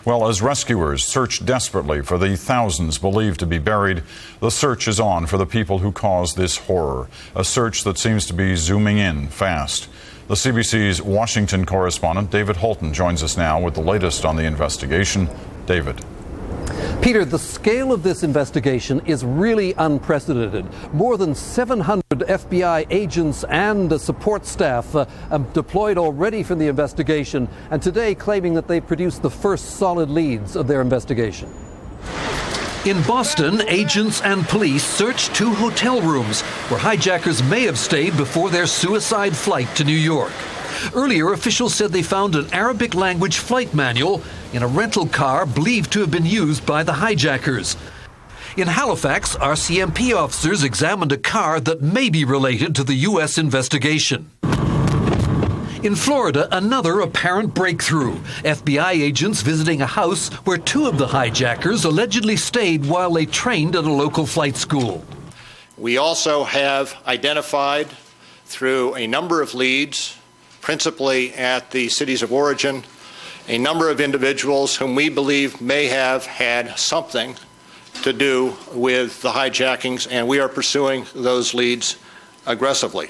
Well, as rescuers search desperately for the thousands believed to be buried, the search is on for the people who caused this horror, a search that seems to be zooming in fast. The CBC's Washington correspondent David Holton joins us now with the latest on the investigation. David. Peter, the scale of this investigation is really unprecedented. More than 700 FBI agents and support staff deployed already for the investigation, and today claiming that they've produced the first solid leads of their investigation. In Boston, agents and police searched 2 hotel rooms where hijackers may have stayed before their suicide flight to New York. Earlier, officials said they found an Arabic-language flight manual in a rental car believed to have been used by the hijackers. In Halifax, RCMP officers examined a car that may be related to the U.S. investigation. In Florida, another apparent breakthrough. FBI agents visiting a house where 2 of the hijackers allegedly stayed while they trained at a local flight school. We also have identified through a number of leads, principally at the cities of origin, a number of individuals whom we believe may have had something to do with the hijackings, and we are pursuing those leads aggressively.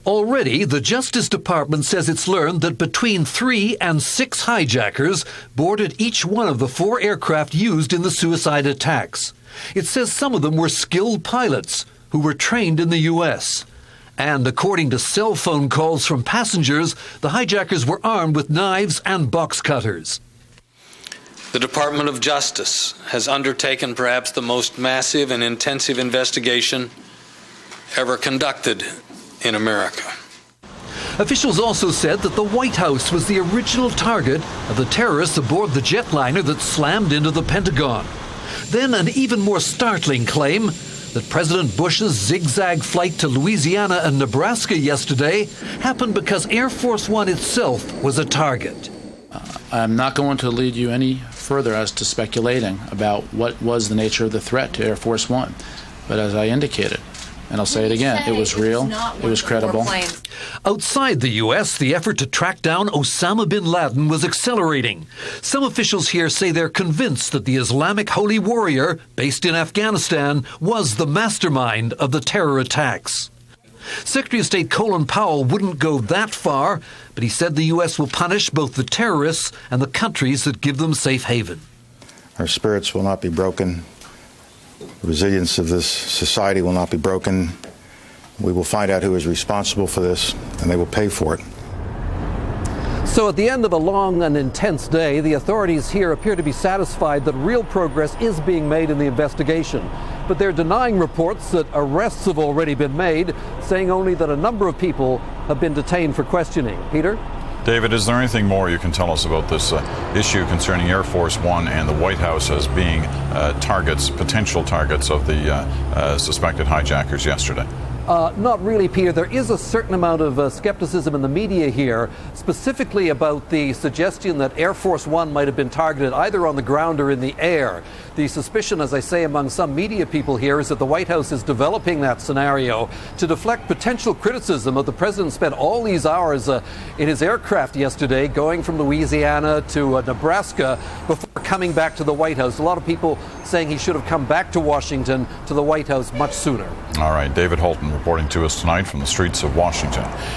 Already, the Justice Department says it's learned that between 3 and 6 hijackers boarded each one of the 4 aircraft used in the suicide attacks. It says some of them were skilled pilots who were trained in the U.S. And according to cell phone calls from passengers, the hijackers were armed with knives and box cutters. The Department of Justice has undertaken perhaps the most massive and intensive investigation ever conducted in America. Officials also said that the White House was the original target of the terrorists aboard the jetliner that slammed into the Pentagon. Then an even more startling claim that President Bush's zigzag flight to Louisiana and Nebraska yesterday happened because Air Force One itself was a target. I'm not going to lead you any further as to speculating about what was the nature of the threat to Air Force One. But as I indicated, and I'll say it again, it was real, it was credible. Outside the U.S., the effort to track down Osama bin Laden was accelerating. Some officials here say they're convinced that the Islamic holy warrior, based in Afghanistan, was the mastermind of the terror attacks. Secretary of State Colin Powell wouldn't go that far, but he said the U.S. will punish both the terrorists and the countries that give them safe haven. Our spirits will not be broken. The resilience of this society will not be broken. We will find out who is responsible for this, and they will pay for it. So at the end of a long and intense day, the authorities here appear to be satisfied that real progress is being made in the investigation. But they're denying reports that arrests have already been made, saying only that a number of people have been detained for questioning. Peter? David, is there anything more you can tell us about this issue concerning Air Force One and the White House as being potential targets of the suspected hijackers yesterday? Not really, Peter. There is a certain amount of skepticism in the media here, specifically about the suggestion that Air Force One might have been targeted either on the ground or in the air. The suspicion, as I say, among some media people here is that the White House is developing that scenario to deflect potential criticism of the president spent all these hours in his aircraft yesterday going from Louisiana to Nebraska before coming back to the White House. A lot of people saying he should have come back to Washington, to the White House, much sooner. All right, David Holton reporting to us tonight from the streets of Washington.